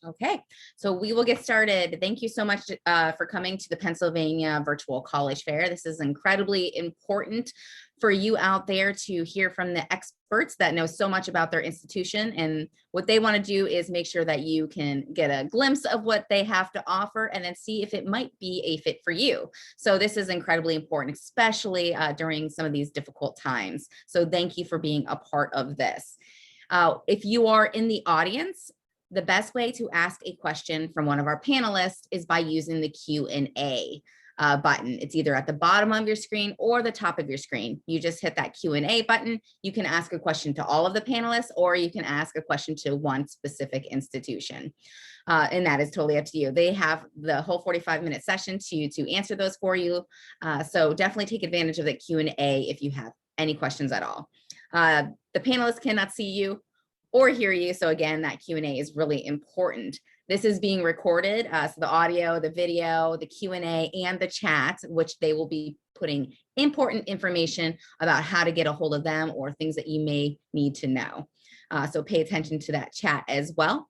Okay, so we will get started. Thank you so much for coming to the Pennsylvania Virtual College Fair. This is incredibly important for you out there to hear from the experts that know so much about their institution. And what they want to do is make sure that you can get a glimpse of what they have to offer and then see if it might be a fit for you. So this is incredibly important, especially during some of these difficult times. So thank you for being a part of this. If you are in the audience, the best way to ask a question from one of our panelists is by using the Q&A button. It's either at the bottom of your screen or the top of your screen. You just hit that Q&A button. You can ask a question to all of the panelists, or you can ask a question to one specific institution. And that is totally up to you. They have the whole 45-minute session to answer those for you. So definitely take advantage of the Q&A if you have any questions at all. The panelists cannot see you or hear you. So again, that Q&A is really important. This is being recorded. So the audio, the video, the Q&A, and the chat, which they will be putting important information about how to get a hold of them or things that you may need to know. So pay attention to that chat as well.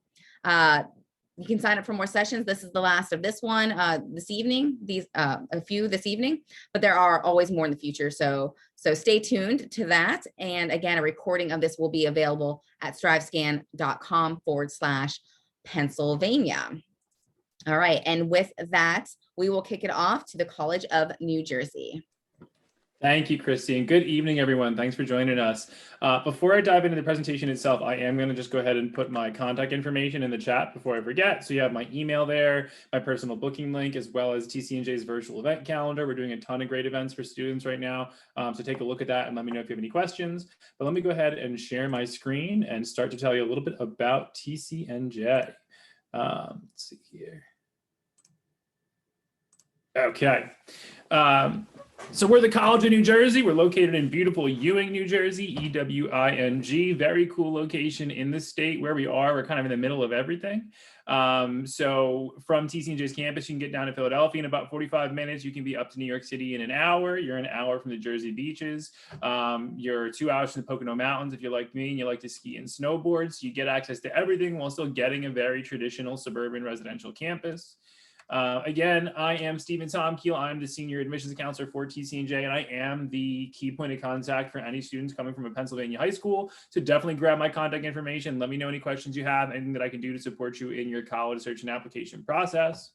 You can sign up for more sessions. This is the last of this one this evening, a few this evening, but there are always more in the future. So stay tuned to that. And again, a recording of this will be available at strivescan.com/Pennsylvania. All right, and with that, we will kick it off to the College of New Jersey. Thank you, Christy, and good evening, everyone. Thanks for joining us. Before I dive into the presentation itself, I am going to just go ahead and put my contact information in the chat before I forget. So you have my email there, my personal booking link, as well as TCNJ's virtual event calendar. We're doing a ton of great events for students right now. So take a look at that and let me know if you have any questions. But let me go ahead and share my screen and start to tell you a little bit about TCNJ. Let's see here. Okay. So we're the College of New Jersey. We're located in beautiful Ewing, New Jersey, E-W-I-N-G. Very cool location in the state where we are. We're kind of in the middle of everything. So from TCNJ's campus, you can get down to Philadelphia in about 45 minutes. You can be up to New York City in an hour. You're an hour from the Jersey beaches. You're 2 hours from the Pocono Mountains if you're like me and you like to ski and snowboard. So you get access to everything while still getting a very traditional suburban residential campus. Again, I am Stephen Tomkiel. I'm the senior admissions counselor for TCNJ, and I am the key point of contact for any students coming from a Pennsylvania high school. So definitely grab my contact information. Let me know any questions you have, anything that I can do to support you in your college search and application process.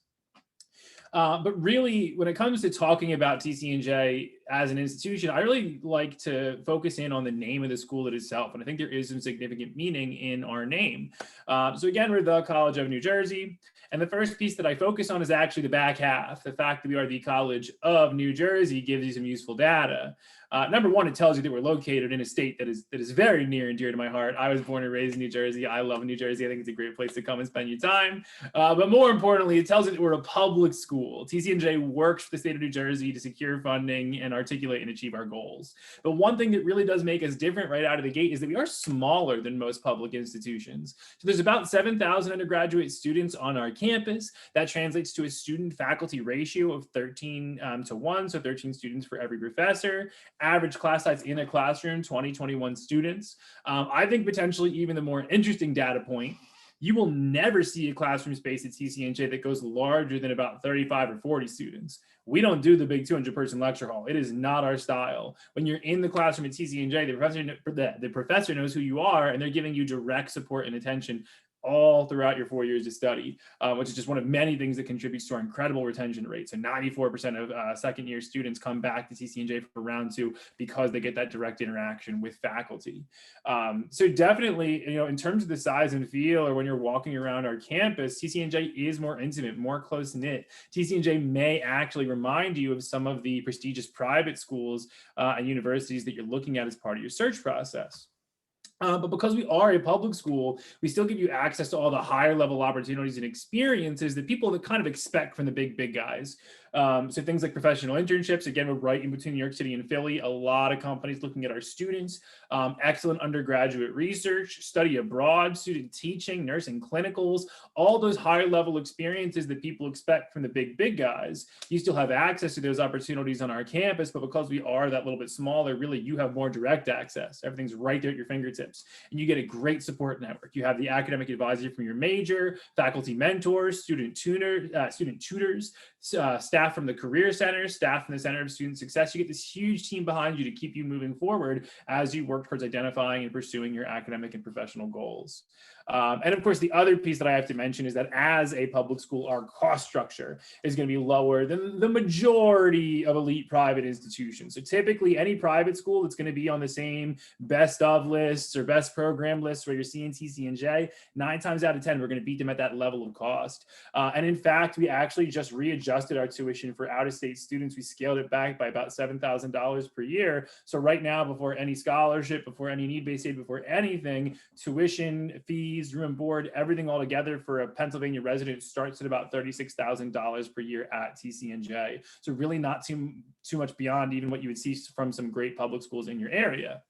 But really, when it comes to talking about TCNJ as an institution, I really like to focus in on the name of the school itself. And I think there is some significant meaning in our name. So again, we're the College of New Jersey. And the first piece that I focus on is actually the back half. The fact that we are the College of New Jersey gives you some useful data. Number one, it tells you that we're located in a state that is very near and dear to my heart. I was born and raised in New Jersey. I love New Jersey. I think it's a great place to come and spend your time. But more importantly, it tells you that we're a public school. TCNJ works for the state of New Jersey to secure funding and articulate and achieve our goals. But one thing that really does make us different right out of the gate is that we are smaller than most public institutions. So there's about 7,000 undergraduate students on our campus. That translates to a student faculty ratio of 13 to 1, so 13 students for every professor. Average class size in a classroom, 21 students. I think potentially even the more interesting data point, you will never see a classroom space at TCNJ that goes larger than about 35 or 40 students. We don't do the big 200-person lecture hall. It is not our style. When you're in the classroom at TCNJ, the professor knows who you are, and they're giving you direct support and attention all throughout your 4 years of study, which is just one of many things that contributes to our incredible retention rate. So 94% of second-year students come back to TCNJ for round 2 because they get that direct interaction with faculty. So definitely, in terms of the size and feel, or when you're walking around our campus, TCNJ is more intimate, more close-knit. TCNJ may actually remind you of some of the prestigious private schools and universities that you're looking at as part of your search process. But because we are a public school, we still give you access to all the higher level opportunities and experiences that people that kind of expect from the big guys. So things like professional internships, again, we're right in between New York City and Philly. A lot of companies looking at our students, excellent undergraduate research, study abroad, student teaching, nursing clinicals, all those higher level experiences that people expect from the big guys. You still have access to those opportunities on our campus, but because we are that little bit smaller, really you have more direct access. Everything's right there at your fingertips. scholarships, and you get a great support network. You have the academic advisor from your major, faculty mentors, student tutors, staff from the Career Center, staff from the Center of Student Success. You get this huge team behind you to keep you moving forward as you work towards identifying and pursuing your academic and professional goals. And of course, the other piece that I have to mention is that as a public school, our cost structure is going to be lower than the majority of elite private institutions. So typically any private school that's going to be on the same best of lists or best program lists where you're seeing TCNJ, 9 times out of 10, we're going to beat them at that level of cost. And in fact, we actually just readjusted our tuition for out-of-state students. We scaled it back by about $7,000 per year. So right now, before any scholarship, before any need-based aid, before anything, tuition, fees, room and board, everything all together for a Pennsylvania resident starts at about $36,000 per year at TCNJ. So really not too much beyond even what you would see from some great public schools in your area.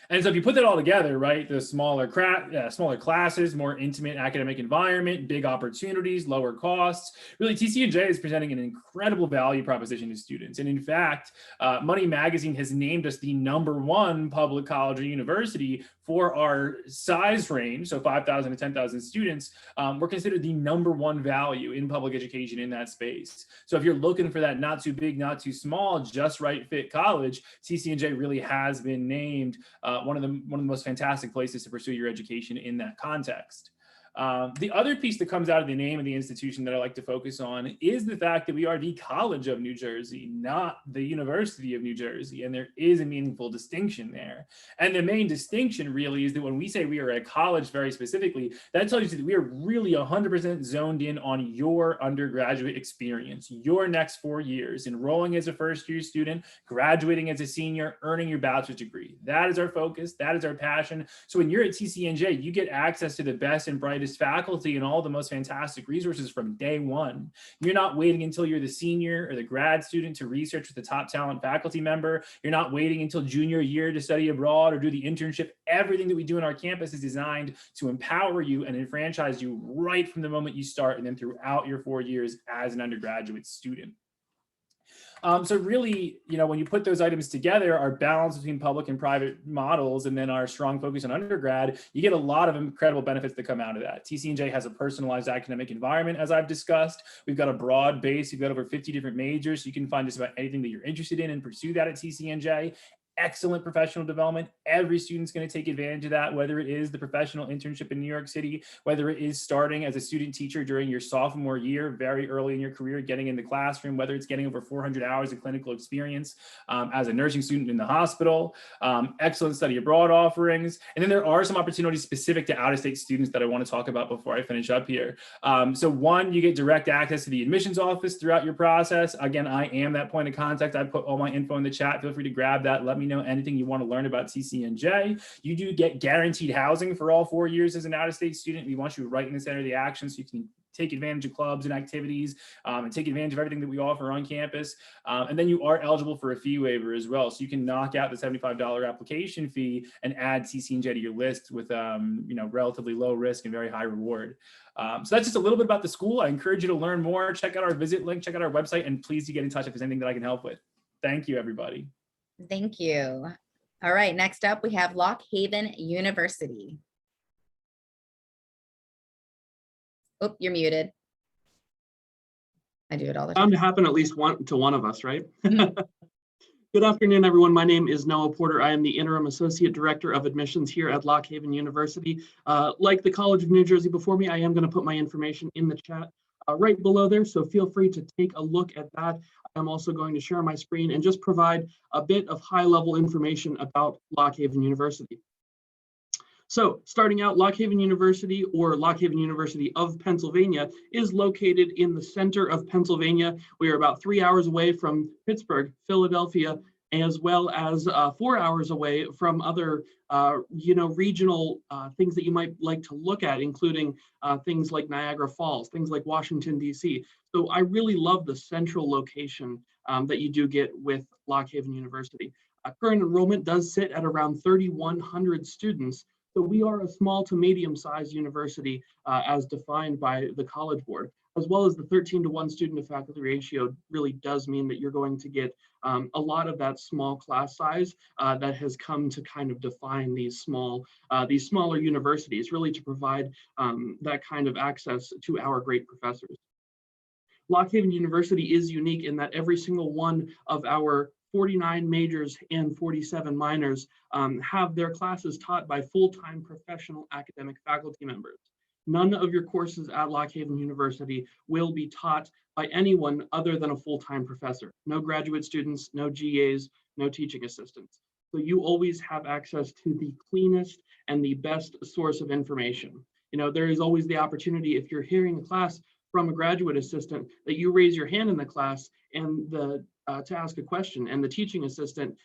And so if you put that all together, right, the smaller classes, more intimate academic environment, big opportunities, lower costs, really TCNJ is presenting an incredible value proposition to students. And in fact, Money Magazine has named us the #1 public college or university for our size range, so 5,000 to 10,000 students. We're considered the #1 value in public education in that space. So if you're looking for that not too big, not too small, just right fit college, TCNJ really has been named one of the most fantastic places to pursue your education in that context. The other piece that comes out of the name of the institution that I like to focus on is the fact that we are the College of New Jersey, not the University of New Jersey. And there is a meaningful distinction there. And the main distinction really is that when we say we are a college very specifically, that tells you that we are really 100% zoned in on your undergraduate experience, your next 4 years, enrolling as a first-year student, graduating as a senior, earning your bachelor's degree. That is our focus. That is our passion. So when you're at TCNJ, you get access to the best and brightest faculty and all the most fantastic resources from day one. You're not waiting until you're the senior or the grad student to research with the top talent faculty member. You're not waiting until junior year to study abroad or do the internship. Everything that we do in our campus is designed to empower you and enfranchise you right from the moment you start and then throughout your 4 years as an undergraduate student. So really, when you put those items together, our balance between public and private models, and then our strong focus on undergrad, you get a lot of incredible benefits that come out of that. TCNJ has a personalized academic environment, as I've discussed. We've got a broad base. We've got over 50 different majors. So you can find just about anything that you're interested in and pursue that at TCNJ. Excellent professional development. Every student's going to take advantage of that, whether it is the professional internship in New York City, whether it is starting as a student teacher during your sophomore year, very early in your career, getting in the classroom, whether it's getting over 400 hours of clinical experience as a nursing student in the hospital, excellent study abroad offerings. And then there are some opportunities specific to out-of-state students that I want to talk about before I finish up here. So one, you get direct access to the admissions office throughout your process. Again, I am that point of contact. I put all my info in the chat. Feel free to grab that. Let me know anything you want to learn about TCNJ. You do get guaranteed housing for all 4 years as an out-of-state student. We want you right in the center of the action so you can take advantage of clubs and activities and take advantage of everything that we offer on campus. And then you are eligible for a fee waiver as well. So you can knock out the $75 application fee and add TCNJ to your list with relatively low risk and very high reward. So that's just a little bit about the school. I encourage you to learn more. Check out our visit link, check out our website, and please do get in touch if there's anything that I can help with. Thank you, everybody. Thank you. All right, next up we have Lock Haven University. Oh, you're muted. I do it all the time. Bound to happen at least to one of us, right? Good afternoon, everyone. My name is Noah Porter. I am the Interim Associate Director of Admissions here at Lock Haven University. Like the College of New Jersey before me, I am going to put my information in the chat right below there, so feel free to take a look at that. I'm also going to share my screen and just provide a bit of high-level information about Lock Haven University. So starting out, Lock Haven University, or Lock Haven University of Pennsylvania, is located in the center of Pennsylvania. We are about 3 hours away from Pittsburgh, Philadelphia, as well as 4 hours away from other regional things that you might like to look at, including things like Niagara Falls, things like Washington, D.C. So I really love the central location that you do get with Lock Haven University. Current enrollment does sit at around 3,100 students. So we are a small to medium-sized university as defined by the College Board. as well as the 13-to-1 student to faculty ratio really does mean that you're going to get a lot of that small class size that has come to kind of define these smaller universities, really to provide that kind of access to our great professors. Lock Haven University is unique in that every single one of our 49 majors and 47 minors have their classes taught by full-time professional academic faculty members. None of your courses at Lock Haven University will be taught by anyone other than a full-time professor. No graduate students, no GAs, no teaching assistants. So you always have access to the cleanest and the best source of information. You know, there is always the opportunity, if you're hearing a class from a graduate assistant, that you raise your hand in the class and to ask a question, and the teaching assistant,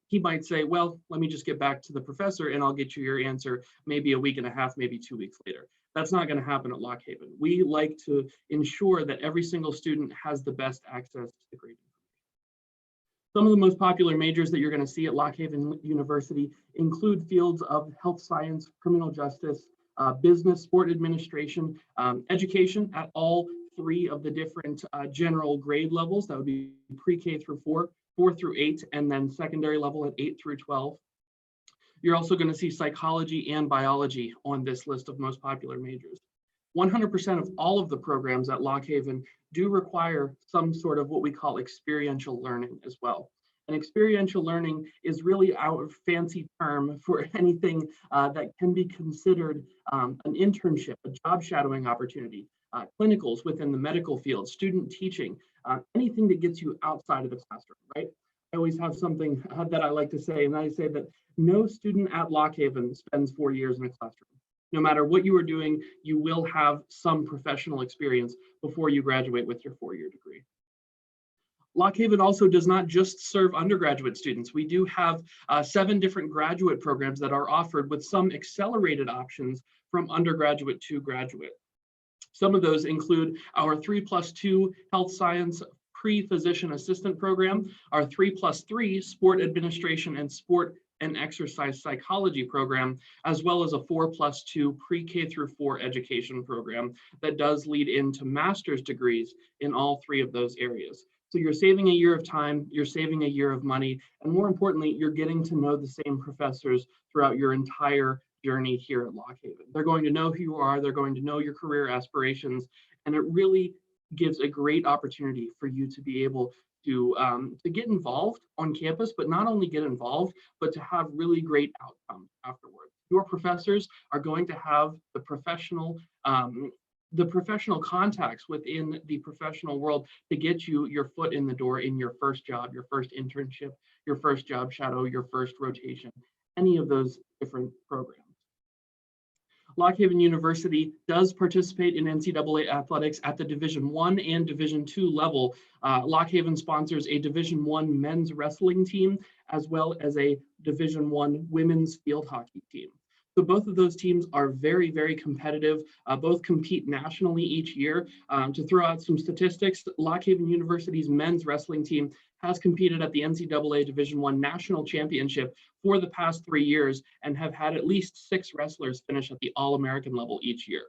he might say, well, let me just get back to the professor and I'll get you your answer maybe a week and a half, maybe 2 weeks later. That's not going to happen at Lock Haven. We like to ensure that every single student has the best access to the great information. Some of the most popular majors that you're going to see at Lock Haven University include fields of health science, criminal justice, business, sport administration, education at all 3 of the different general grade levels. That would be pre-K through 4, 4 through 8, and then secondary level at 8 through 12. You're also going to see psychology and biology on this list of most popular majors. 100% of all of the programs at Lock Haven do require some sort of what we call experiential learning as well. And experiential learning is really our fancy term for anything that can be considered an internship, a job shadowing opportunity, clinicals within the medical field, student teaching, anything that gets you outside of the classroom, right? I always have something that I like to say, and I say that no student at Lock Haven spends 4 years in a classroom. No matter what you are doing, you will have some professional experience before you graduate with your 4-year degree. Lock Haven also does not just serve undergraduate students. We do have 7 different graduate programs that are offered with some accelerated options from undergraduate to graduate. Some of those include our 3+2 health science pre-physician assistant program, our 3+3 sport administration and sport and exercise psychology program, as well as a 4+2 pre-K through 4 education program that does lead into master's degrees in all 3 of those areas. So you're saving a year of time, you're saving a year of money, and more importantly, you're getting to know the same professors throughout your entire journey here at Lock Haven. They're going to know who you are, they're going to know your career aspirations, and it really gives a great opportunity for you to be able to get involved on campus, but not only get involved, but to have really great outcomes afterwards. Your professors are going to have the professional contacts within the professional world to get you your foot in the door in your first job, your first internship, your first job shadow, your first rotation, any of those different programs. Lock Haven University does participate in NCAA athletics at the Division I and Division II level. Lock Haven sponsors a Division I men's wrestling team, as well as a Division I women's field hockey team. So both of those teams are very, very competitive. Both compete nationally each year. To throw out some statistics, Lock Haven University's men's wrestling team has competed at the NCAA Division I National Championship for the past 3 years and have had at least 6 wrestlers finish at the All-American level each year.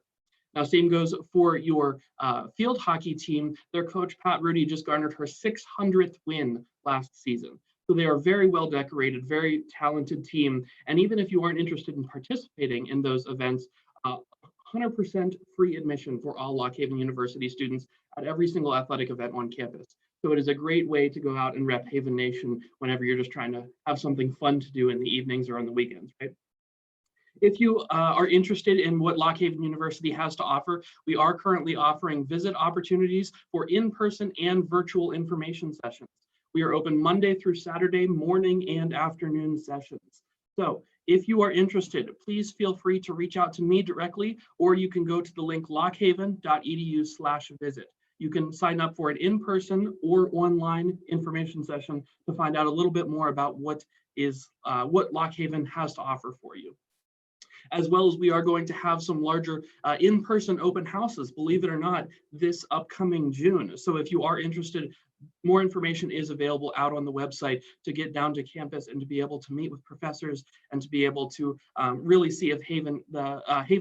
Now, same goes for your field hockey team. Their coach, Pat Rudy, just garnered her 600th win last season. So they are very well decorated, very talented team. And even if you aren't interested in participating in those events, 100% free admission for all Lock Haven University students at every single athletic event on campus. So it is a great way to go out and rep Haven Nation whenever you're just trying to have something fun to do in the evenings or on the weekends, right? If you are interested in what Lock Haven University has to offer, we are currently offering visit opportunities for in-person and virtual information sessions. We are open Monday through Saturday morning and afternoon sessions. So if you are interested, please feel free to reach out to me directly, or you can go to the link lockhaven.edu/visit. You can sign up for an in-person or online information session to find out a little bit more about what Lock Haven has to offer for you. As well as we are going to have some larger in-person open houses, believe it or not, this upcoming June. So if you are interested, more information is available out on the website to get down to campus and to be able to meet with professors and to be able to really see if Haven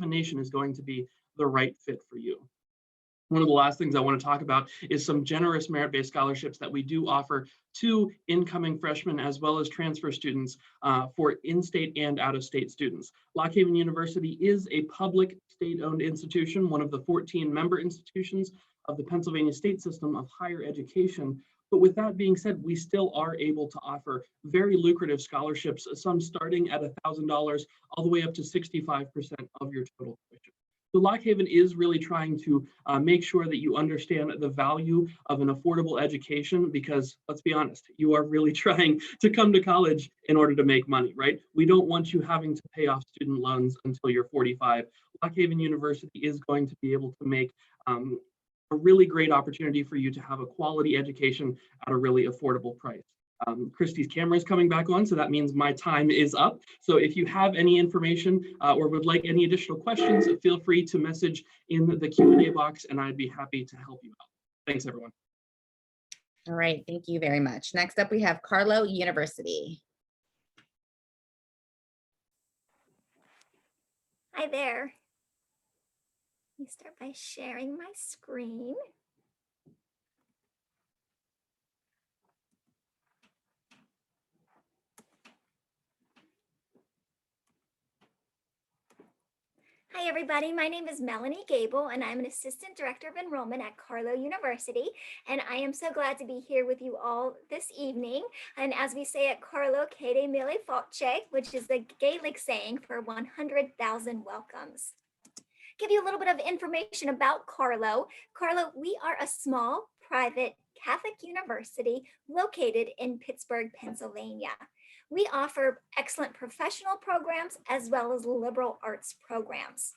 Nation is going to be the right fit for you. One of the last things I want to talk about is some generous merit-based scholarships that we do offer to incoming freshmen as well as transfer students for in-state and out-of-state students. Lock Haven University is a public state-owned institution, one of the 14 member institutions of the Pennsylvania state system of higher education. But with that being said, we still are able to offer very lucrative scholarships, some starting at $1,000 all the way up to 65% of your total tuition. So Lock Haven is really trying to make sure that you understand the value of an affordable education, because let's be honest, you are really trying to come to college in order to make money, right? We don't want you having to pay off student loans until you're 45. Lock Haven University is going to be able to make a really great opportunity for you to have a quality education at a really affordable price. Christy's camera is coming back on, so that means my time is up. So if you have any information or would like any additional questions, feel free to message in the Q&A box and I'd be happy to help you out. Thanks, everyone. All right, thank you very much. Next up, we have Carlow University. Hi there. Let me start by sharing my screen. Hi everybody, my name is Melanie Gable and I'm an Assistant Director of Enrollment at Carlow University, and I am so glad to be here with you all this evening. And as we say at Carlow, Kede Mille Fauce, which is the Gaelic saying for 100,000 welcomes. Give you a little bit of information about Carlow. Carlow, we are a small private Catholic university located in Pittsburgh, Pennsylvania. We offer excellent professional programs as well as liberal arts programs.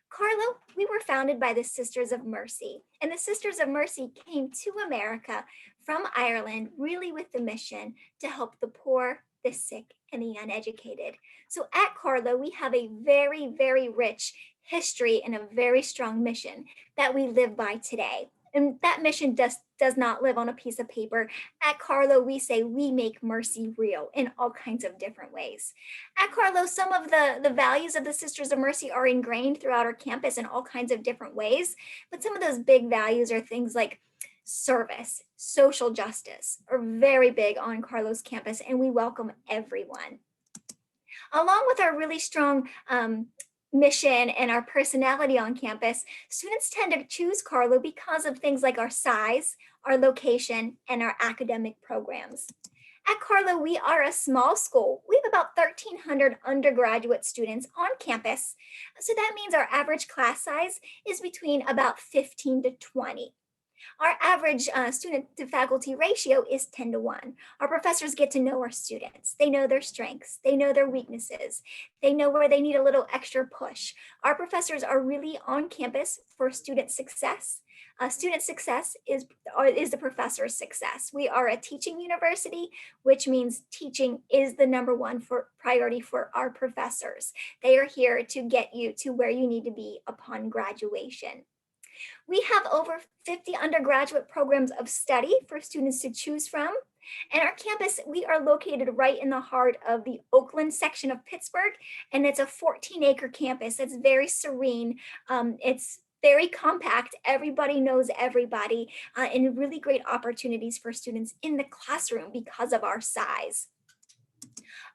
Carlow, we were founded by the Sisters of Mercy, and the Sisters of Mercy came to America from Ireland really with the mission to help the poor, the sick, and the uneducated. So at Carlow, we have a very, very rich history and a very strong mission that we live by today. And that mission does not live on a piece of paper. At Carlow, we say we make mercy real in all kinds of different ways. At Carlow, some of the values of the Sisters of Mercy are ingrained throughout our campus in all kinds of different ways. But some of those big values are things like service, social justice are very big on Carlow's campus, and we welcome everyone. Along with our really strong mission and our personality on campus, students tend to choose Carlow because of things like our size, our location, and our academic programs. At Carlow, we are a small school. We have about 1,300 undergraduate students on campus. So that means our average class size is between about 15 to 20. Our average student to faculty ratio is 10 to 1. Our professors get to know our students. They know their strengths. They know their weaknesses. They know where they need a little extra push. Our professors are really on campus for student success. Student success is the professor's success. We are a teaching university, which means teaching is the #1 priority for our professors. They are here to get you to where you need to be upon graduation. We have over 50 undergraduate programs of study for students to choose from. And our campus, we are located right in the heart of the Oakland section of Pittsburgh, and it's a 14-acre campus. It's very serene. It's very compact. Everybody knows everybody, and really great opportunities for students in the classroom because of our size.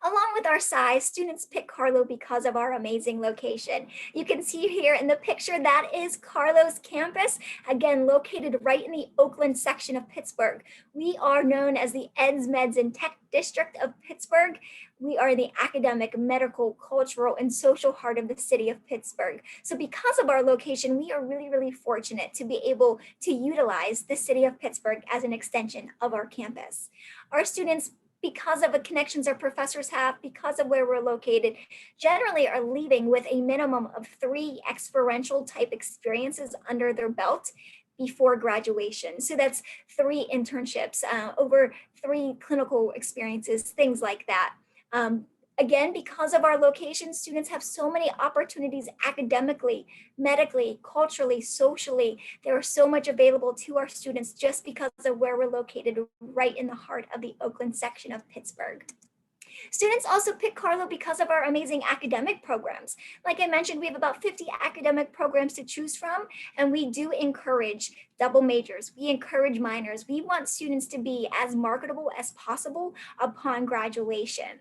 Along with our size, students pick Carlow because of our amazing location. You can see here in the picture, that is Carlow's campus, again, located right in the Oakland section of Pittsburgh. We are known as the Eds, Meds, and Tech District of Pittsburgh. We are the academic, medical, cultural, and social heart of the city of Pittsburgh. So because of our location, we are really, really fortunate to be able to utilize the city of Pittsburgh as an extension of our campus. Our students, because of the connections our professors have, because of where we're located, generally are leaving with a minimum of 3 experiential type experiences under their belt before graduation. So that's 3 internships, over 3 clinical experiences, things like that. Again, because of our location, students have so many opportunities academically, medically, culturally, socially. There is so much available to our students just because of where we're located right in the heart of the Oakland section of Pittsburgh. Students also pick Carlow because of our amazing academic programs. Like I mentioned, we have about 50 academic programs to choose from, and we do encourage double majors. We encourage minors. We want students to be as marketable as possible upon graduation.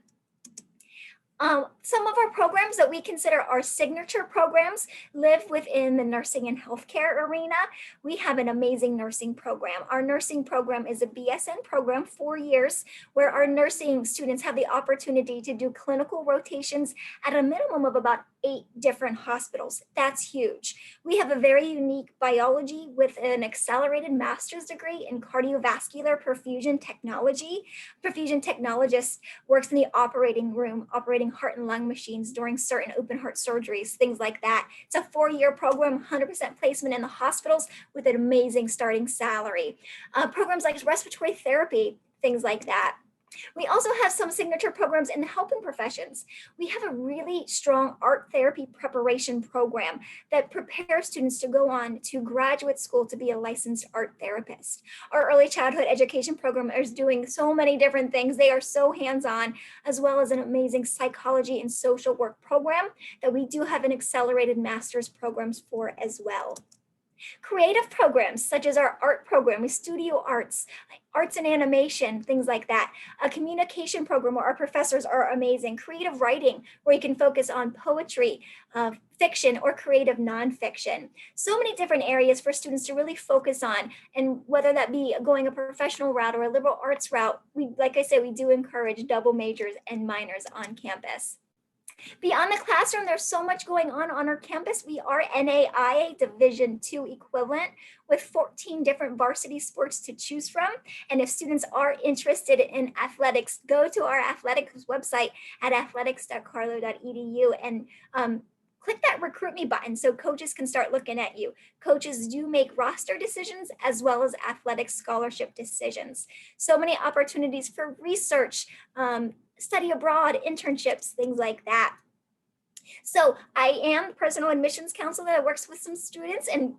Some of our programs that we consider our signature programs live within the nursing and healthcare arena. We have an amazing nursing program. Our nursing program is a BSN program, 4 years, where our nursing students have the opportunity to do clinical rotations at a minimum of about 8 different hospitals. That's huge. We have a very unique biology with an accelerated master's degree in cardiovascular perfusion technology. Perfusion technologist works in the operating room, operating heart and lung machines during certain open heart surgeries, things like that. It's a 4-year program, 100% placement in the hospitals with an amazing starting salary. Programs like respiratory therapy, things like that. We also have some signature programs in the helping professions. We have a really strong art therapy preparation program that prepares students to go on to graduate school to be a licensed art therapist. Our early childhood education program is doing so many different things. They are so hands-on, as well as an amazing psychology and social work program that we do have an accelerated master's programs for as well. Creative programs such as our art program with studio arts, arts and animation, things like that. A communication program where our professors are amazing. Creative writing where you can focus on poetry, fiction, or creative nonfiction. So many different areas for students to really focus on, and whether that be going a professional route or a liberal arts route, like I said, we do encourage double majors and minors on campus. Beyond the classroom, there's so much going on our campus. We are NAIA Division II equivalent with 14 different varsity sports to choose from. And if students are interested in athletics, go to our athletics website at athletics.carlow.edu and click that recruit me button so coaches can start looking at you. Coaches do make roster decisions as well as athletic scholarship decisions. So many opportunities for research, study abroad, internships, things like that. So I am the personal admissions counselor that works with some students, and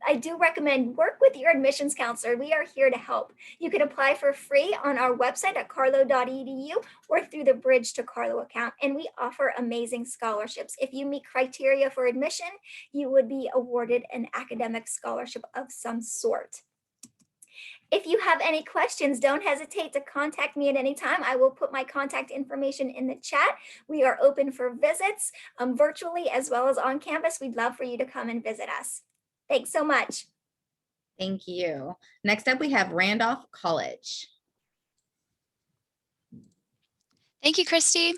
I do recommend work with your admissions counselor. We are here to help. You can apply for free on our website at carlow.edu or through the Bridge to Carlow account, and we offer amazing scholarships. If you meet criteria for admission, you would be awarded an academic scholarship of some sort. If you have any questions, don't hesitate to contact me at any time. I will put my contact information in the chat. We are open for visits virtually as well as on campus. We'd love for you to come and visit us. Thanks so much. Thank you. Next up, we have Randolph College. Thank you, Christy.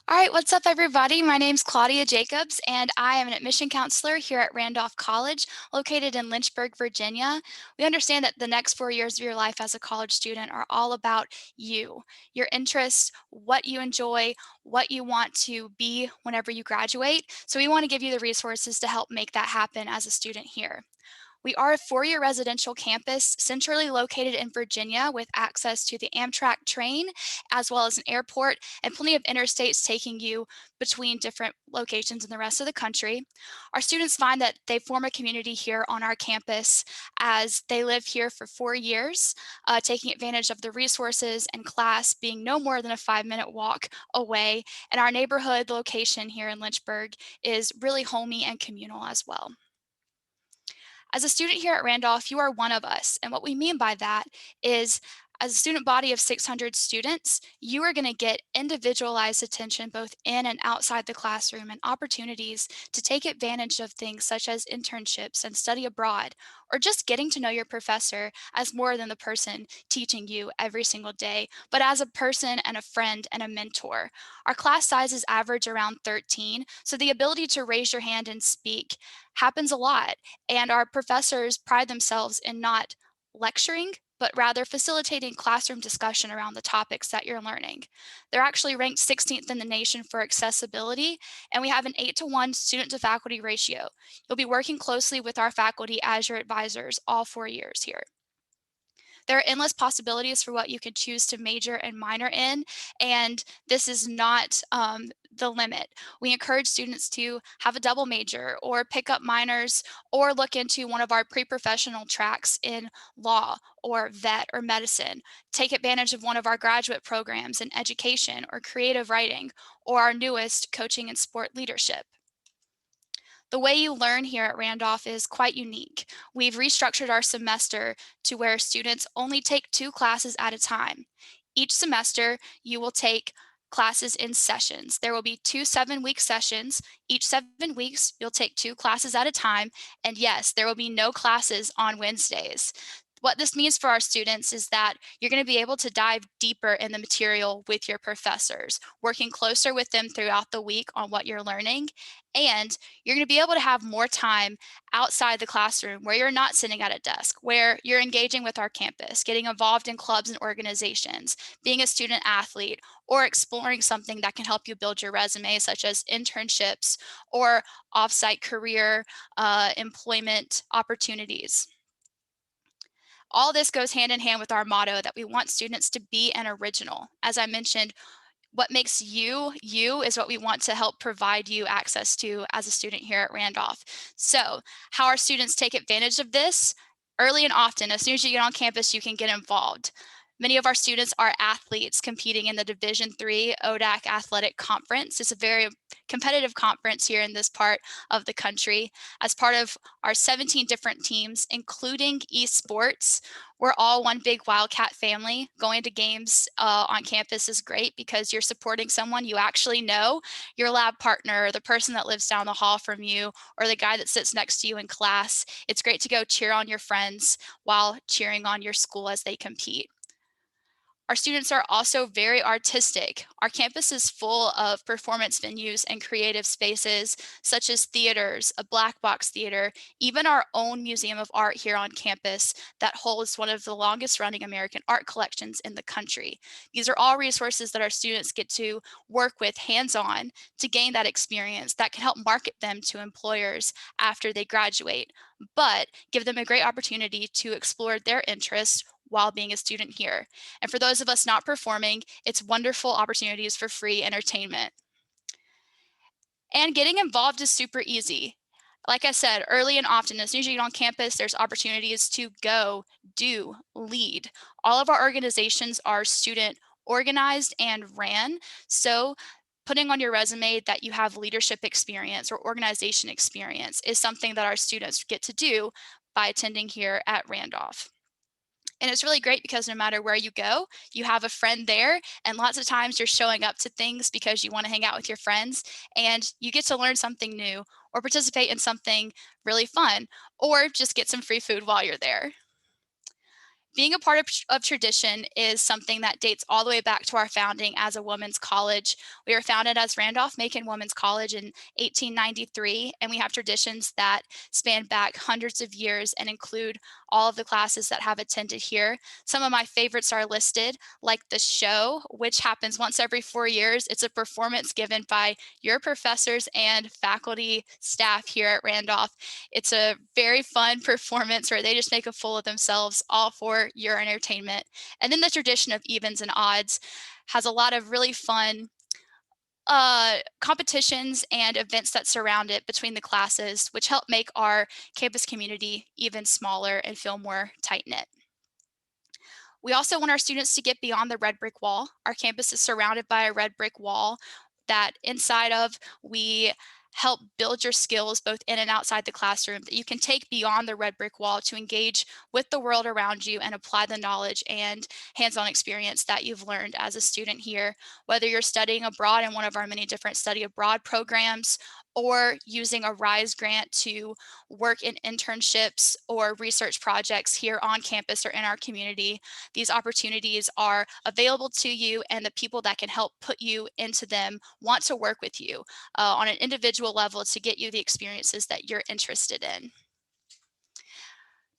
All right, what's up, everybody? My name's Claudia Jacobs, and I am an admission counselor here at Randolph College, located in Lynchburg, Virginia. We understand that the next 4 years of your life as a college student are all about you, your interests, what you enjoy, what you want to be whenever you graduate. So we want to give you the resources to help make that happen as a student here. We are a 4-year residential campus centrally located in Virginia with access to the Amtrak train, as well as an airport and plenty of interstates taking you between different locations in the rest of the country. Our students find that they form a community here on our campus as they live here for 4 years, taking advantage of the resources and class being no more than a 5-minute walk away. And our neighborhood location here in Lynchburg is really homey and communal as well. As a student here at Randolph, you are one of us. And what we mean by that is, as a student body of 600 students, you are going to get individualized attention both in and outside the classroom and opportunities to take advantage of things such as internships and study abroad, or just getting to know your professor as more than the person teaching you every single day, but as a person and a friend and a mentor. Our class sizes average around 13, so the ability to raise your hand and speak happens a lot, and our professors pride themselves in not lecturing, but rather facilitating classroom discussion around the topics that you're learning. They're actually ranked 16th in the nation for accessibility, and we have an 8-to-1 student to faculty ratio. You'll be working closely with our faculty as your advisors all 4 years here. There are endless possibilities for what you can choose to major and minor in, and this is not the limit. We encourage students to have a double major or pick up minors or look into one of our pre-professional tracks in law or vet or medicine. Take advantage of one of our graduate programs in education or creative writing or our newest coaching and sport leadership. The way you learn here at Randolph is quite unique. We've restructured our semester to where students only take 2 classes at a time. Each semester, you will take classes in sessions. There will be 2 7-week sessions. Each 7 weeks, you'll take 2 classes at a time. And yes, there will be no classes on Wednesdays. What this means for our students is that you're going to be able to dive deeper in the material with your professors, working closer with them throughout the week on what you're learning. And you're going to be able to have more time outside the classroom where you're not sitting at a desk, where you're engaging with our campus, getting involved in clubs and organizations, being a student athlete, or exploring something that can help you build your resume, such as internships or offsite career employment opportunities. All this goes hand in hand with our motto that we want students to be an original. As I mentioned, what makes you, you is what we want to help provide you access to as a student here at Randolph. So how our students take advantage of this? Early and often, as soon as you get on campus, you can get involved. Many of our students are athletes competing in the Division III ODAC Athletic Conference. It's a very competitive conference here in this part of the country. As part of our 17 different teams, including esports, we're all one big WILDCAT family. Going to games on campus is great because you're supporting someone you actually know, your lab partner, the person that lives down the hall from you, or the guy that sits next to you in class. It's great to go cheer on your friends while cheering on your school as they compete. Our students are also very artistic. Our campus is full of performance venues and creative spaces, such as theaters, a black box theater, even our own Museum of Art here on campus that holds one of the longest running American art collections in the country. These are all resources that our students get to work with hands-on to gain that experience that can help market them to employers after they graduate, but give them a great opportunity to explore their interests while being a student here. And for those of us not performing, it's wonderful opportunities for free entertainment. And getting involved is super easy. Like I said, early and often, as soon as you get on campus, there's opportunities to go, do, lead. All of our organizations are student organized and ran. So putting on your resume that you have leadership experience or organization experience is something that our students get to do by attending here at Randolph. And it's really great because no matter where you go, you have a friend there. And lots of times you're showing up to things because you want to hang out with your friends and you get to learn something new or participate in something really fun or just get some free food while you're there. Being a part of tradition is something that dates all the way back to our founding as a women's college. We were founded as Randolph-Macon Women's College in 1893, and we have traditions that span back hundreds of years and include all of the classes that have attended here. Some of my favorites are listed, like the show, which happens once every 4 years. It's a performance given by your professors and faculty staff here at Randolph. It's a very fun performance where they just make a fool of themselves, all for your entertainment. And then the tradition of evens and odds has a lot of really fun competitions and events that surround it between the classes, which help make our campus community even smaller and feel more tight-knit. We also want our students to get beyond the red brick wall. Our campus is surrounded by a red brick wall that inside of we help build your skills both in and outside the classroom that you can take beyond the red brick wall to engage with the world around you and apply the knowledge and hands-on experience that you've learned as a student here, whether you're studying abroad in one of our many different study abroad programs or using a RISE grant to work in internships or research projects here on campus or in our community. These opportunities are available to you, and the people that can help put you into them want to work with you on an individual level to get you the experiences that you're interested in.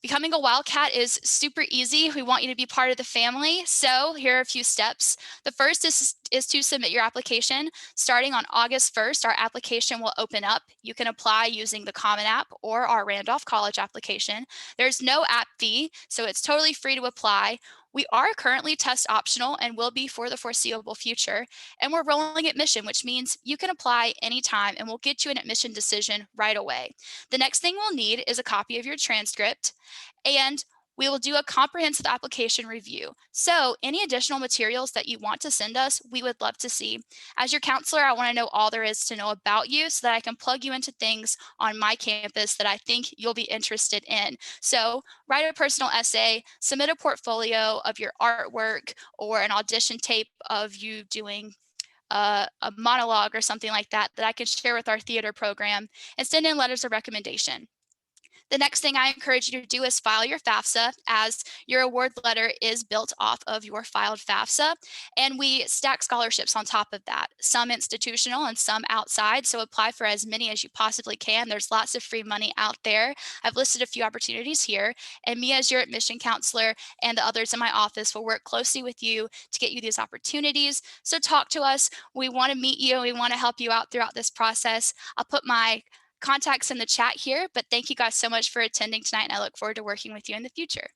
Becoming a WILDCAT is super easy. We want you to be part of the family. So here are a few steps. The first is to submit your application. Starting on August 1st, our application will open up. You can apply using the Common App or our Randolph College application. There's no app fee, so it's totally free to apply. We are currently test optional and will be for the foreseeable future. And we're rolling admission, which means you can apply anytime and we'll get you an admission decision right away. The next thing we'll need is a copy of your transcript, and we will do a comprehensive application review. So any additional materials that you want to send us, we would love to see. As your counselor, I want to know all there is to know about you so that I can plug you into things on my campus that I think you'll be interested in. So write a personal essay, submit a portfolio of your artwork or an audition tape of you doing a monologue or something like that that I can share with our theater program, and send in letters of recommendation. The next thing I encourage you to do is file your FAFSA, as your award letter is built off of your filed FAFSA, and we stack scholarships on top of that, some institutional and some outside, so apply for as many as you possibly can. There's lots of free money out there. I've listed a few opportunities here, and me as your admission counselor and the others in my office will work closely with you to get you these opportunities. So talk to us. We want to meet you. We want to help you out throughout this process. I'll put my contacts in the chat here, but thank you guys so much for attending tonight, and I look forward to working with you in the future.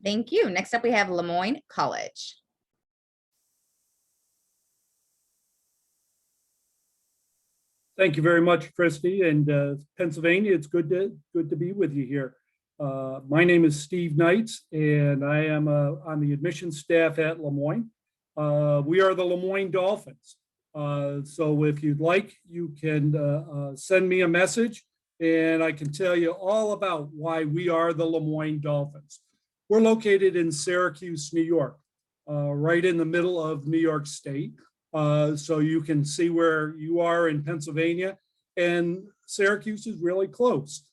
Thank you. Next up, we have Moyne College. Thank you very much, Christy, and Pennsylvania. It's good to be with you here. My name is Steve Knights, and I am on the admissions staff at Moyne. We are the Moyne Dolphins. So if you'd like, you can send me a message and I can tell you all about why we are the Moyne Dolphins. We're located in Syracuse, New York, right in the middle of New York State. So you can see where you are in Pennsylvania, and Syracuse is really close.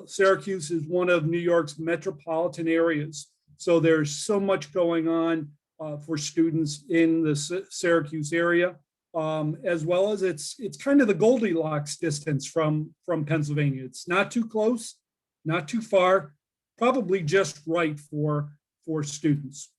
Syracuse is one of New York's metropolitan areas. So there's so much going on for students in the Syracuse area. As well as it's kind of the Goldilocks distance from Pennsylvania. It's not too close, not too far, probably just right for students.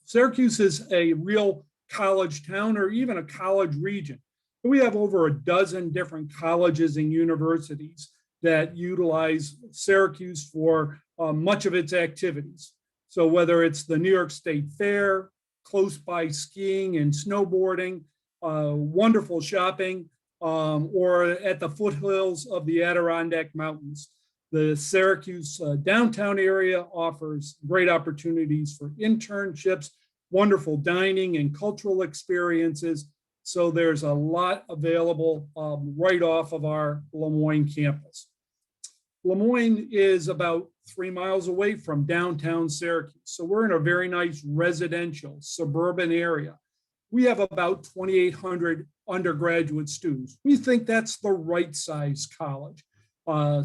Syracuse is a real college town, or even a college region. We have over a dozen different colleges and universities that utilize Syracuse for much of its activities. So whether it's the New York State Fair, close by skiing and snowboarding, wonderful shopping, or at the foothills of the Adirondack Mountains. The Syracuse downtown area offers great opportunities for internships, wonderful dining and cultural experiences. So there's a lot available right off of our Moyne campus. Moyne is about 3 miles away from downtown Syracuse. So we're in a very nice residential suburban area. We have about 2,800 undergraduate students. We think that's the right size college.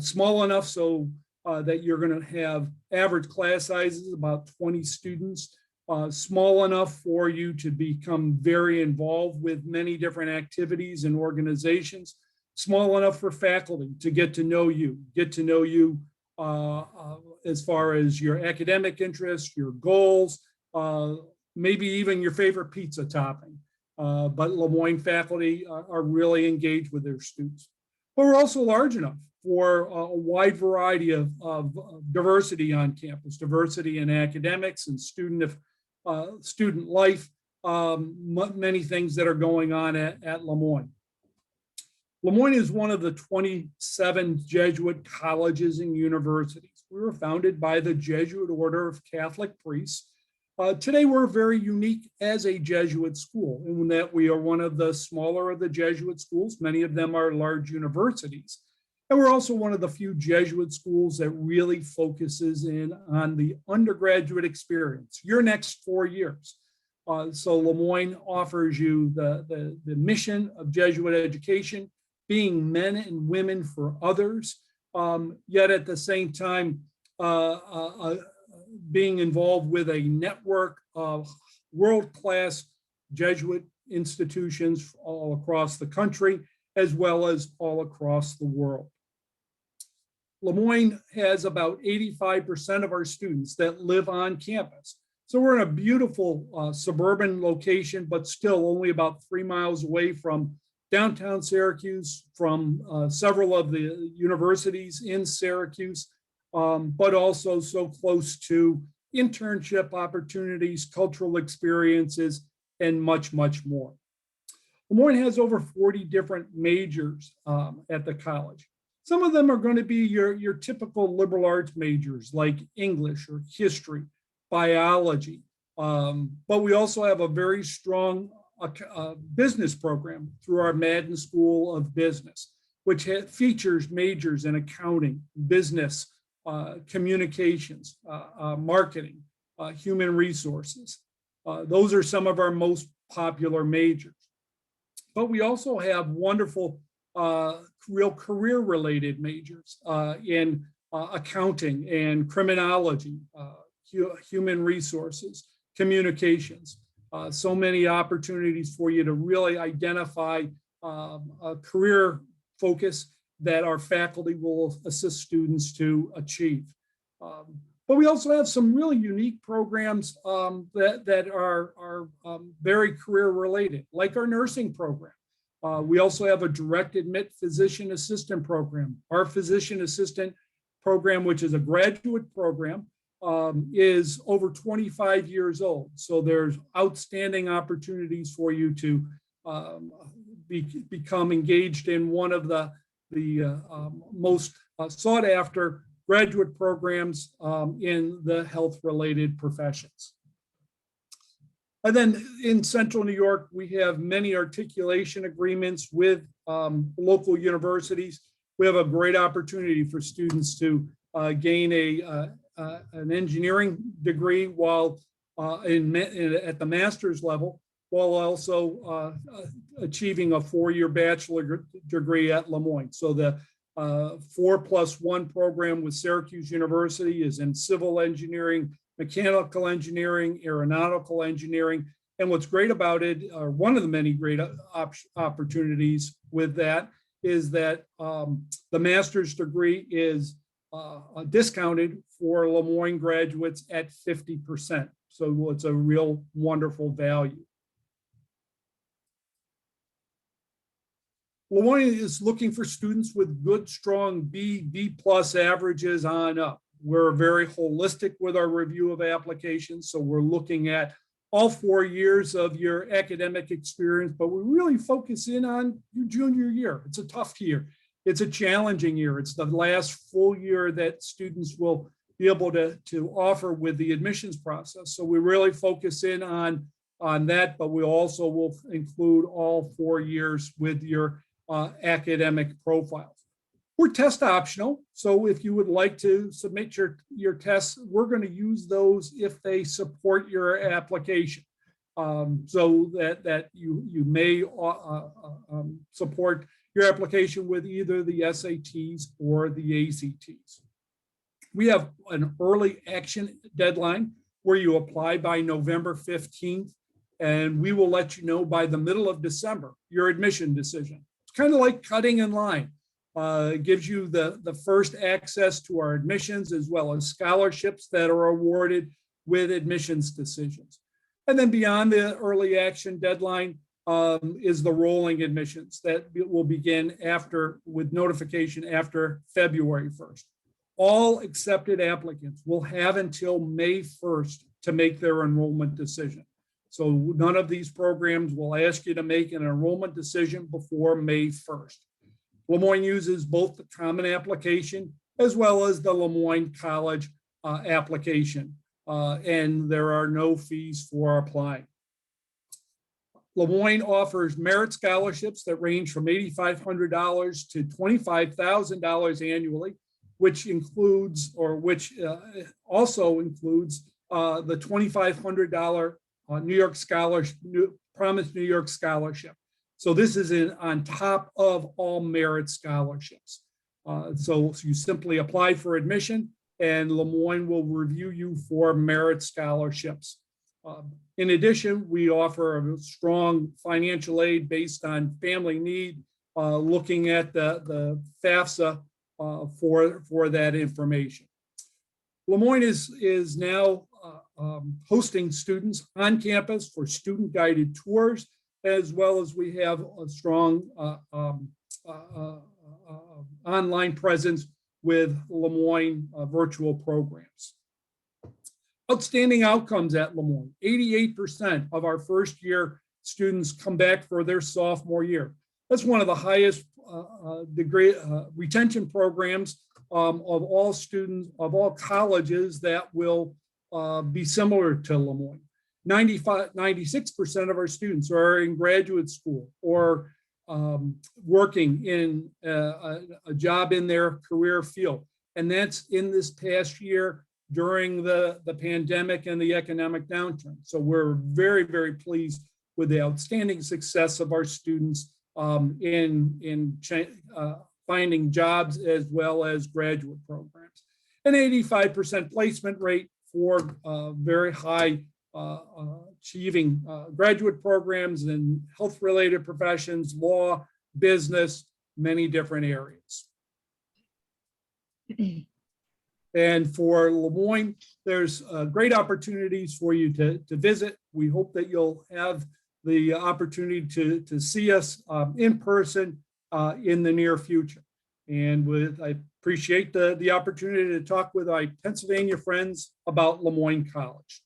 Small enough so that you're going to have average class sizes, about 20 students. Small enough for you to become very involved with many different activities and organizations. Small enough for faculty to get to know you as far as your academic interests, your goals, maybe even your favorite pizza topping. But Moyne faculty are really engaged with their students. But we're also large enough for a wide variety of diversity on campus, diversity in academics and student life, many things that are going on at Moyne. Moyne is one of the 27 Jesuit colleges and universities. We were founded by the Jesuit Order of Catholic Priests. Today, we're very unique as a Jesuit school in that we are one of the smaller of the Jesuit schools. Many of them are large universities. And we're also one of the few Jesuit schools that really focuses in on the undergraduate experience, your next 4 years. So Moyne offers you the mission of Jesuit education, being men and women for others, yet at the same time, being involved with a network of world-class Jesuit institutions all across the country, as well as all across the world. Moyne has about 85% of our students that live on campus. So we're in a beautiful suburban location, but still only about 3 miles away from downtown Syracuse, from several of the universities in Syracuse, but also so close to internship opportunities, cultural experiences, and much, much more. Moyne has over 40 different majors at the college. Some of them are going to be your typical liberal arts majors like English or history, biology. But we also have a very strong business program through our Madden School of Business, which features majors in accounting, business, communications, marketing, human resources. Those are some of our most popular majors. But we also have wonderful, real career-related majors in accounting and criminology, human resources, communications. So many opportunities for you to really identify a career focus that our faculty will assist students to achieve. But we also have some really unique programs that are very career related, like our nursing program. We also have a direct admit physician assistant program. Our physician assistant program, which is a graduate program, is over 25 years old. So there's outstanding opportunities for you to become engaged in one of the most sought after graduate programs in the health-related professions. And then in Central New York, we have many articulation agreements with local universities. We have a great opportunity for students to gain an engineering degree while at the master's level, while also achieving a 4-year bachelor degree at Moyne. So the 4+1 program with Syracuse University is in civil engineering, mechanical engineering, aeronautical engineering. And what's great about it, or one of the many great opportunities with that, is that the master's degree is discounted for Moyne graduates at 50%. So it's a real wonderful value. Moyne is looking for students with good, strong B+ averages on up. We're very holistic with our review of applications. So we're looking at all 4 years of your academic experience, but we really focus in on your junior year. It's a tough year. It's a challenging year. It's the last full year that students will be able to offer with the admissions process. So we really focus in on that, but we also will include all 4 years with your academic profiles. We're test optional. So if you would like to submit your tests, we're going to use those if they support your application. So that you may support your application with either the SATs or the ACTs. We have an early action deadline where you apply by November 15th, and we will let you know by the middle of December your admission decision. It's kind of like cutting in line. It gives you the first access to our admissions as well as scholarships that are awarded with admissions decisions. And then beyond the early action deadline is the rolling admissions that will begin with notification after February 1st. All accepted applicants will have until May 1st to make their enrollment decision. So none of these programs will ask you to make an enrollment decision before May 1st. Moyne uses both the common application as well as the Moyne College application, and there are no fees for applying. Moyne offers merit scholarships that range from $8,500 to $25,000 annually, which also includes the $2,500 New York scholarship, Promise New York scholarship. So this is on top of all merit scholarships. So you simply apply for admission and Moyne will review you for merit scholarships. In addition, we offer a strong financial aid based on family need, looking at the FAFSA for that information. Moyne is now hosting students on campus for student guided tours, as well as we have a strong online presence with Moyne virtual programs. Outstanding outcomes at Lemoyne. 88% of our first year students come back for their sophomore year. That's one of the highest degree retention programs of all students, of all colleges that will be similar to Lemoyne. 96% of our students are in graduate school or working in a job in their career field. And that's in this past year during the pandemic and the economic downturn. So we're very, very pleased with the outstanding success of our students in finding jobs as well as graduate programs. An 85% placement rate for very high achieving graduate programs in health-related professions, law, business, many different areas. And for Lemoyne, there's great opportunities for you to visit. We hope that you'll have the opportunity to see us in person in the near future. And I appreciate the opportunity to talk with my Pennsylvania friends about Moyne College.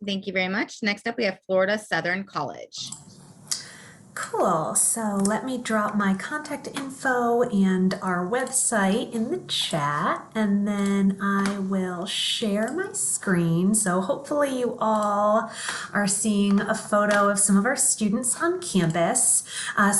Thank you very much. Next up, we have Florida Southern College. Cool. So let me drop my contact info and our website in the chat, and then I will share my screen. So hopefully you all are seeing a photo of some of our students on campus.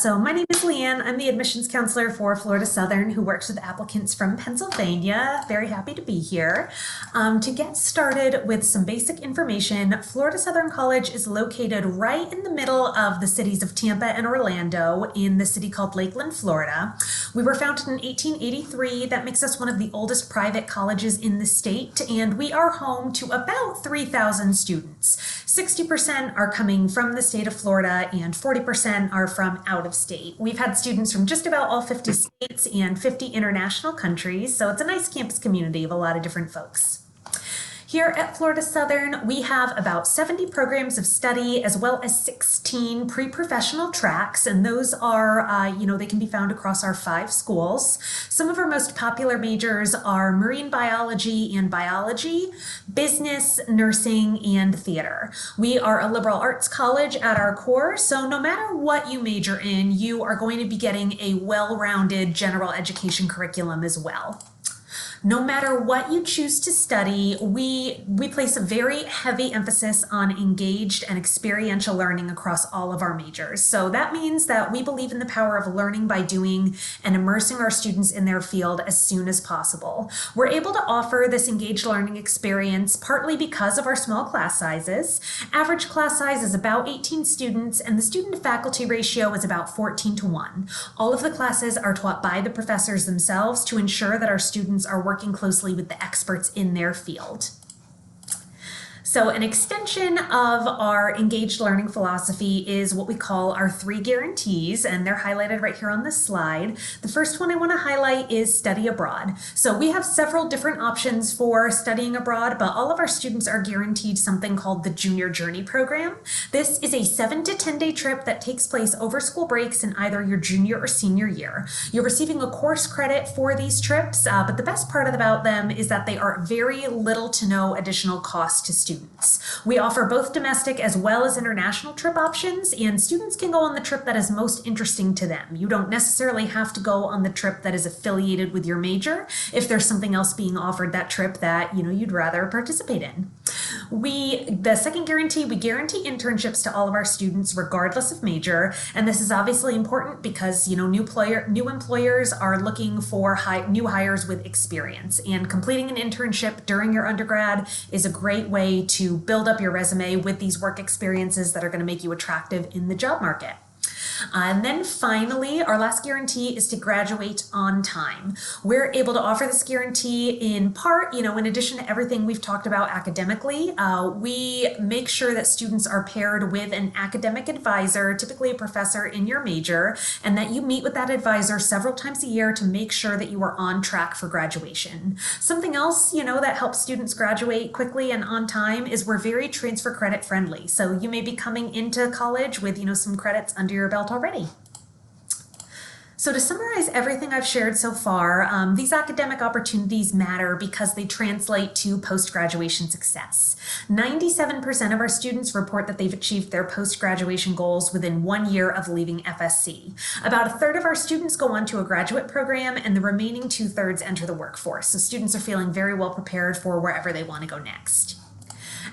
So my name is Leanne. I'm the admissions counselor for Florida Southern, who works with applicants from Pennsylvania. Very happy to be here. To get started with some basic information, Florida Southern College is located right in the middle of the cities of Tampa and Orlando in the city called Lakeland, Florida. We were founded in 1883. That makes us one of the oldest private colleges in the state, and we are home to about 3,000 students. 60% are coming from the state of Florida and 40% are from out of state. We've had students from just about all 50 states and 50 international countries, so it's a nice campus community of a lot of different folks. Here at Florida Southern, we have about 70 programs of study as well as 16 pre-professional tracks, and those are, they can be found across our 5 schools. Some of our most popular majors are marine biology and biology, business, nursing, and theater. We are a liberal arts college at our core, so no matter what you major in, you are going to be getting a well-rounded general education curriculum as well. No matter what you choose to study, we place a very heavy emphasis on engaged and experiential learning across all of our majors. So that means that we believe in the power of learning by doing and immersing our students in their field as soon as possible. We're able to offer this engaged learning experience partly because of our small class sizes. Average class size is about 18 students, and the student to faculty ratio is about 14:1. All of the classes are taught by the professors themselves to ensure that our students are working closely with the experts in their field. So an extension of our engaged learning philosophy is what we call our 3 guarantees, and they're highlighted right here on this slide. The first one I want to highlight is study abroad. So we have several different options for studying abroad, but all of our students are guaranteed something called the Junior Journey Program. This is a 7 to 10 day trip that takes place over school breaks in either your junior or senior year. You're receiving a course credit for these trips, but the best part about them is that they are very little to no additional cost to students. We offer both domestic as well as international trip options, and students can go on the trip that is most interesting to them. You don't necessarily have to go on the trip that is affiliated with your major if there's something else being offered that trip that you'd rather participate in. The second guarantee, we guarantee internships to all of our students regardless of major, and this is obviously important because new employers are looking for new hires with experience, and completing an internship during your undergrad is a great way to build up your resume with these work experiences that are going to make you attractive in the job market. And then finally, our last guarantee is to graduate on time. We're able to offer this guarantee in part, in addition to everything we've talked about academically, we make sure that students are paired with an academic advisor, typically a professor in your major, and that you meet with that advisor several times a year to make sure that you are on track for graduation. Something else, that helps students graduate quickly and on time is we're very transfer credit friendly. So you may be coming into college with, some credits under your belt already. So to summarize everything I've shared so far, these academic opportunities matter because they translate to post-graduation success. 97% of our students report that they've achieved their post-graduation goals within 1 year of leaving FSC. About a third of our students go on to a graduate program, and the remaining 2/3 enter the workforce. So students are feeling very well prepared for wherever they want to go next.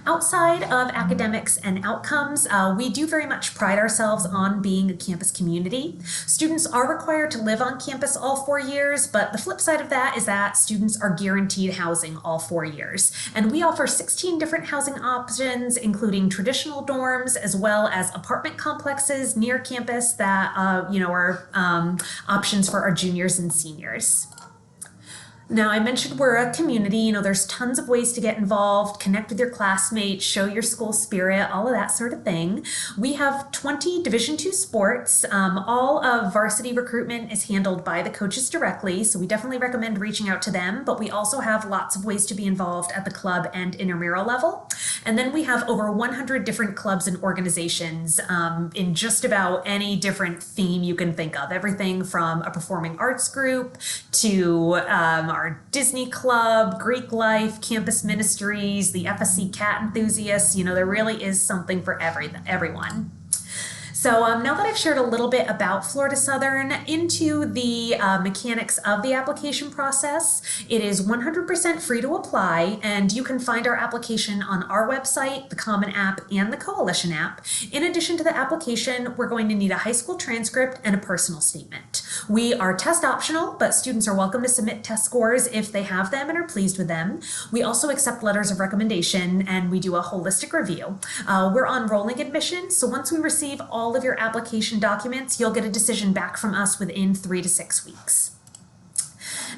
Outside of academics and outcomes, we do very much pride ourselves on being a campus community. Students are required to live on campus all 4 years, but the flip side of that is that students are guaranteed housing all 4 years. And we offer 16 different housing options, including traditional dorms, as well as apartment complexes near campus that are options for our juniors and seniors. Now, I mentioned we're a community, there's tons of ways to get involved, connect with your classmates, show your school spirit, all of that sort of thing. We have 20 Division II sports. All of varsity recruitment is handled by the coaches directly, so we definitely recommend reaching out to them, but we also have lots of ways to be involved at the club and intramural level. And then we have over 100 different clubs and organizations in just about any different theme you can think of. Everything from a performing arts group to our Disney Club, Greek Life, Campus Ministries, the FSC cat enthusiasts. There really is something for everyone. So now that I've shared a little bit about Florida Southern, into the mechanics of the application process, it is 100% free to apply, and you can find our application on our website, the Common App, and the Coalition app. In addition to the application, we're going to need a high school transcript and a personal statement. We are test optional, but students are welcome to submit test scores if they have them and are pleased with them. We also accept letters of recommendation, and we do a holistic review. We're on rolling admission, so once we receive all of your application documents, you'll get a decision back from us within 3 to 6 weeks.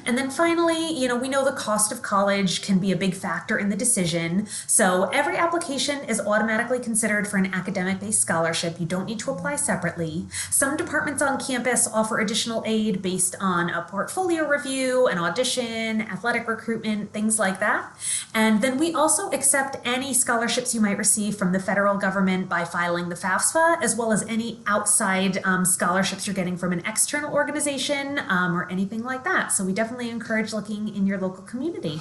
And then finally, we know the cost of college can be a big factor in the decision. So every application is automatically considered for an academic-based scholarship. You don't need to apply separately. Some departments on campus offer additional aid based on a portfolio review, an audition, athletic recruitment, things like that. And then we also accept any scholarships you might receive from the federal government by filing the FAFSA, as well as any outside scholarships you're getting from an external organization or anything like that. So we definitely encourage looking in your local community.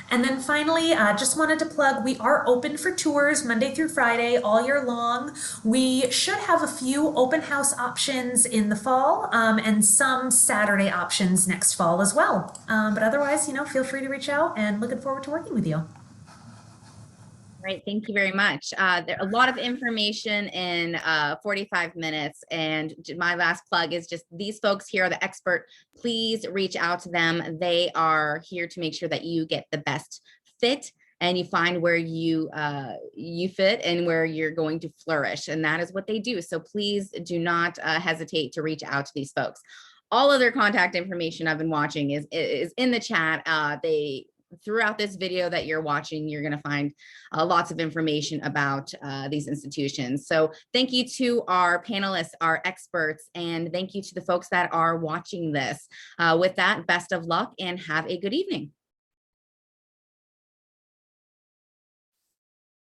And then finally, just wanted to plug, we are open for tours Monday through Friday all year long. We should have a few open house options in the fall and some Saturday options next fall as well. But otherwise, feel free to reach out, and looking forward to working with you. Great, thank you very much. There a lot of information in 45 minutes, and my last plug is just these folks here are the expert. Please reach out to them. They are here to make sure that you get the best fit and you find where you fit and where you're going to flourish, and that is what they do. So please do not hesitate to reach out to these folks. All of their contact information I've been watching is in the chat. Throughout this video that you're watching, you're going to find lots of information about these institutions. So thank you to our panelists, our experts, and thank you to the folks that are watching this. With that, best of luck and have a good evening.